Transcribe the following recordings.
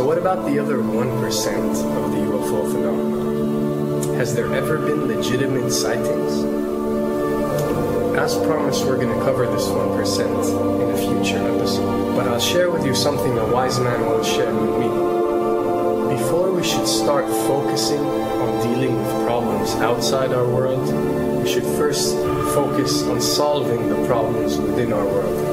So what about the other 1% of the UFO phenomenon? Has there ever been legitimate sightings? As promised, we're going to cover this 1% in a future episode. But I'll share with you something a wise man once shared with me. Before we should start focusing on dealing with problems outside our world, we should first focus on solving the problems within our world.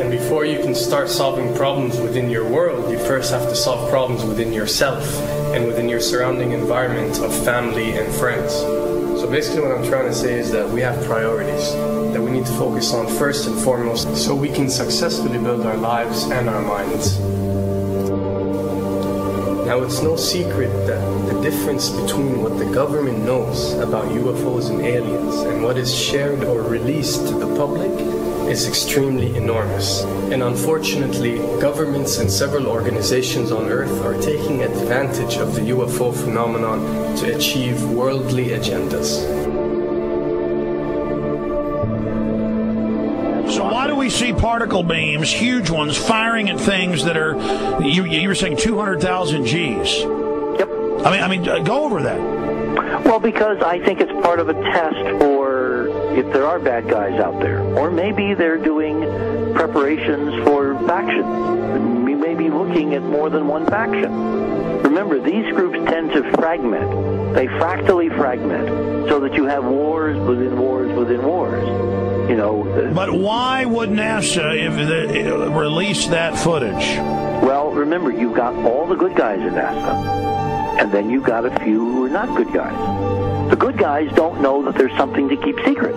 And before you can start solving problems within your world, you first have to solve problems within yourself and within your surrounding environment of family and friends. So basically what I'm trying to say is that we have priorities that we need to focus on first and foremost so we can successfully build our lives and our minds. Now, it's no secret that the difference between what the government knows about UFOs and aliens and what is shared or released to the public is extremely enormous. And unfortunately, governments and several organizations on Earth are taking advantage of the UFO phenomenon to achieve worldly agendas. So why do we see particle beams, huge ones, firing at things that are, you were saying 200,000 Gs? Yep. I mean, go over that. Well, because I think it's part of a test for if there are bad guys out there. Or maybe they're doing preparations for factions. We may be looking at more than one faction. Remember, these groups tend to fragment. They fractally fragment so that you have wars within wars within wars. You know. But why would NASA release that footage? Well, remember, you've got all the good guys in NASA, and then you've got a few who are not good guys. The good guys don't know that there's something to keep secret.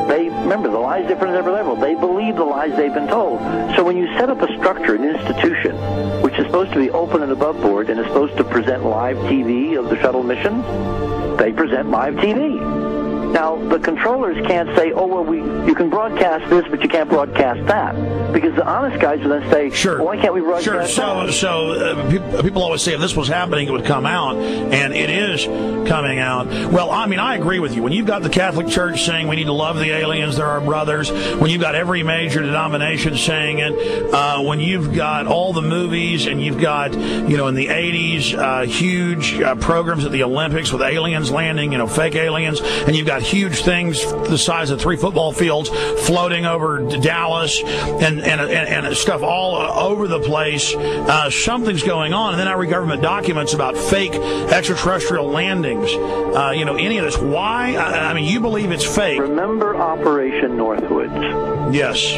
They, remember, the lie's different at every level. They believe the lies they've been told. So when you set up a structure, an institution, which is supposed to be open and above board and is supposed to present live TV of the shuttle missions, they present live TV. Now, the controllers can't say, oh, well, you can broadcast this, but you can't broadcast that. Because the honest guys will then say, sure. Well, why can't we broadcast that? So people always say if this was happening, it would come out, and it is coming out. Well, I mean, I agree with you. When you've got the Catholic Church saying we need to love the aliens, they're our brothers, when you've got every major denomination saying it, when you've got all the movies, and you've got, you know, in the 80s, huge programs at the Olympics with aliens landing, you know, fake aliens, and you've got huge things the size of 3 football fields floating over Dallas and stuff all over the place. Something's going on. And then I read government documents about fake extraterrestrial landings. You know, any of this. Why? I mean, you believe it's fake. Remember Operation Northwoods? Yes.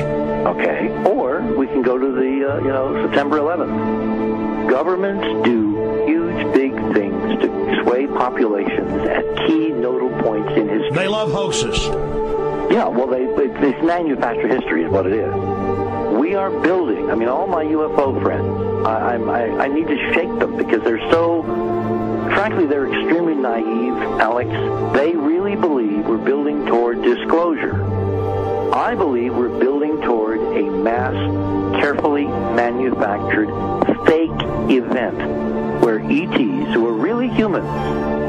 Okay. Or we can go to the, September 11th. Governments do huge, big things to sway populations at key nodal points in history. They love hoaxes. Yeah, well, they manufacture history is what it is. We are building, I mean, all my UFO friends, I need to shake them because they're so, frankly, they're extremely naive, Alex. They really believe we're building toward disclosure. I believe we're building toward a mass, carefully manufactured fake event where ETs, who are really humans,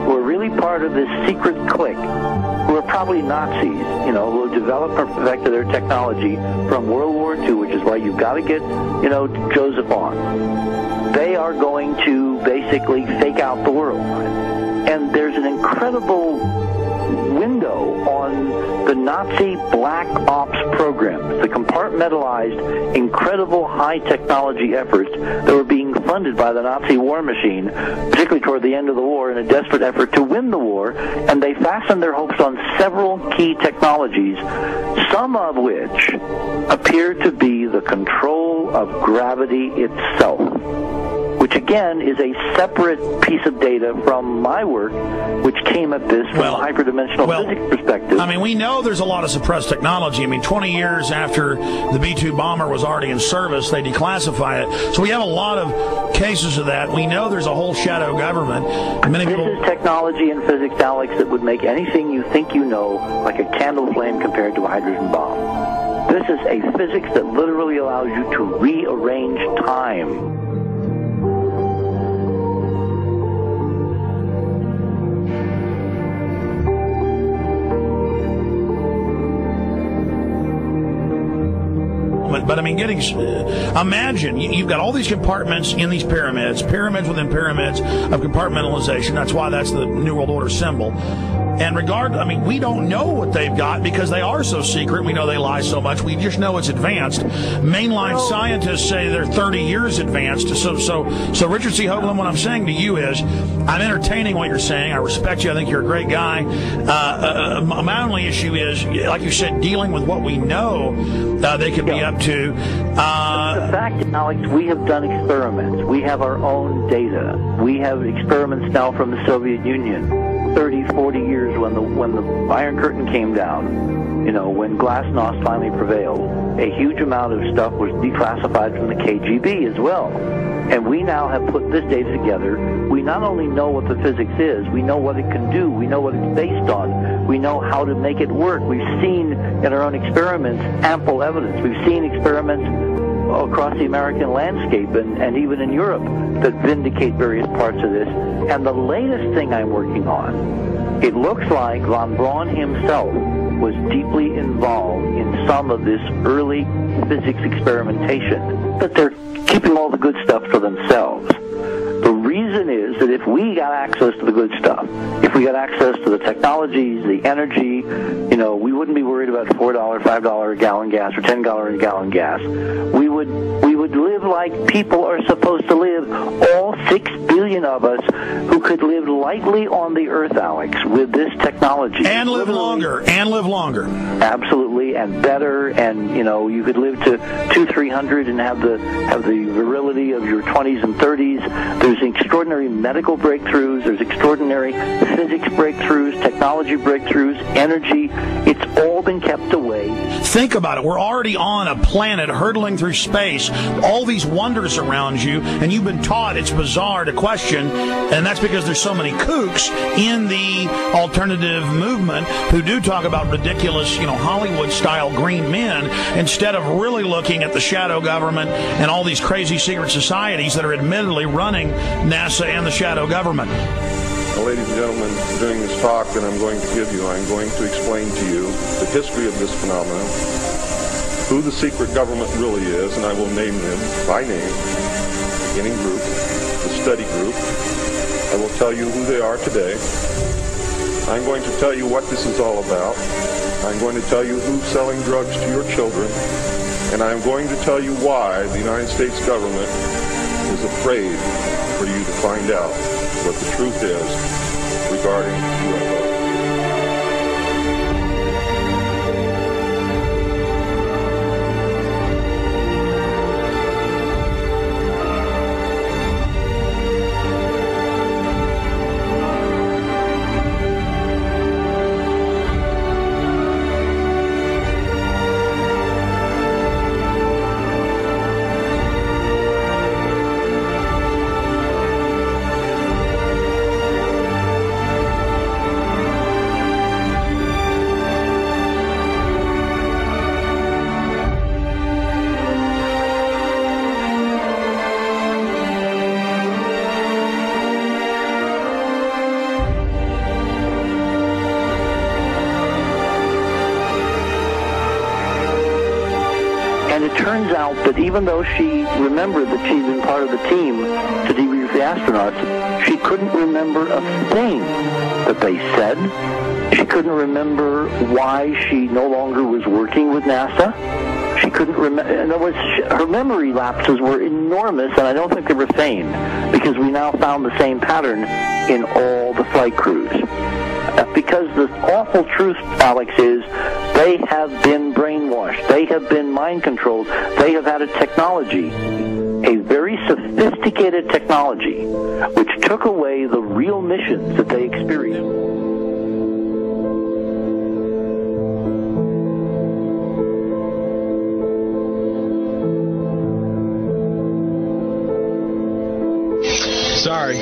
who are really part of this secret clique, who are probably Nazis, who have developed and perfected their technology from World War II, which is why you've got to get, Joseph on. They are going to basically fake out the world. And there's an incredible window on the Nazi black ops programs, the compartmentalized, incredible high technology efforts that were being funded by the Nazi war machine, particularly toward the end of the war in a desperate effort to win the war, and they fastened their hopes on several key technologies, some of which appear to be the control of gravity itself, which again is a separate piece of data from my work, which came at this from a hyperdimensional physics perspective. I mean, we know there's a lot of suppressed technology. I mean, 20 years after the B-2 bomber was already in service, they declassify it. So we have a lot of cases of that. We know there's a whole shadow government. This is technology and physics, Alex, that would make anything you think you know like a candle flame compared to a hydrogen bomb. This is a physics that literally allows you to rearrange time. But I mean, imagine you've got all these compartments in these pyramids within pyramids of compartmentalization. That's why that's the New World Order symbol. And we don't know what they've got because they are so secret. We know they lie so much. We just know it's advanced. Mainline scientists say they're 30 years advanced. So Richard C. Hoagland, what I'm saying to you is, I'm entertaining what you're saying. I respect you. I think you're a great guy. My only issue is, like you said, dealing with what we know they could be up to. The fact, Alex, we have done experiments. We have our own data. We have experiments now from the Soviet Union. 30, 40 years when the Iron Curtain came down, when Glasnost finally prevailed, a huge amount of stuff was declassified from the KGB as well. And we now have put this data together. We not only know what the physics is, we know what it can do, we know what it's based on, we know how to make it work. We've seen in our own experiments ample evidence. We've seen experiments across the American landscape and even in Europe that vindicate various parts of this. And the latest thing I'm working on, it looks like von Braun himself was deeply involved in some of this early physics experimentation, but they're keeping all the good stuff for themselves. The reason is that if we got access to the good stuff, if we got access to the technologies, the energy, we wouldn't be worried about $4, $5 a gallon gas or $10 a gallon gas. We would live like people are supposed to live, all 6 billion of us who could live lightly on the earth, Alex, with this technology. And live longer. Absolutely, and better, and you could live to 200-300 and have the virility of your 20s and 30s. There's extraordinary medical breakthroughs, there's extraordinary physics breakthroughs, technology breakthroughs, energy. It's all been kept away. Think about it. We're already on a planet hurtling through space, all these wonders around you, and you've been taught it's bizarre to question, and that's because there's so many kooks in the alternative movement who do talk about ridiculous, Hollywood-style green men, instead of really looking at the shadow government and all these crazy secret societies that are admittedly running NASA and the shadow government. Now, ladies and gentlemen, during this talk that I'm going to give you, I'm going to explain to you the history of this phenomenon, who the secret government really is, and I will name them by name, the beginning group, the study group. I will tell you who they are today. I'm going to tell you what this is all about. I'm going to tell you who's selling drugs to your children, and I'm going to tell you why the United States government is afraid for you to find out what the truth is regarding UFOs. And it turns out that even though she remembered that she'd been part of the team to debrief the astronauts, she couldn't remember a thing that they said. She couldn't remember why she no longer was working with NASA. She couldn't remember. In other words, her memory lapses were enormous, and I don't think they were feigned, because we now found the same pattern in all the flight crews. Because the awful truth, Alex, is they have been brainwashed. They have been mind controlled. They have had a technology, a very sophisticated technology, which took away the real missions that they experienced. Sorry.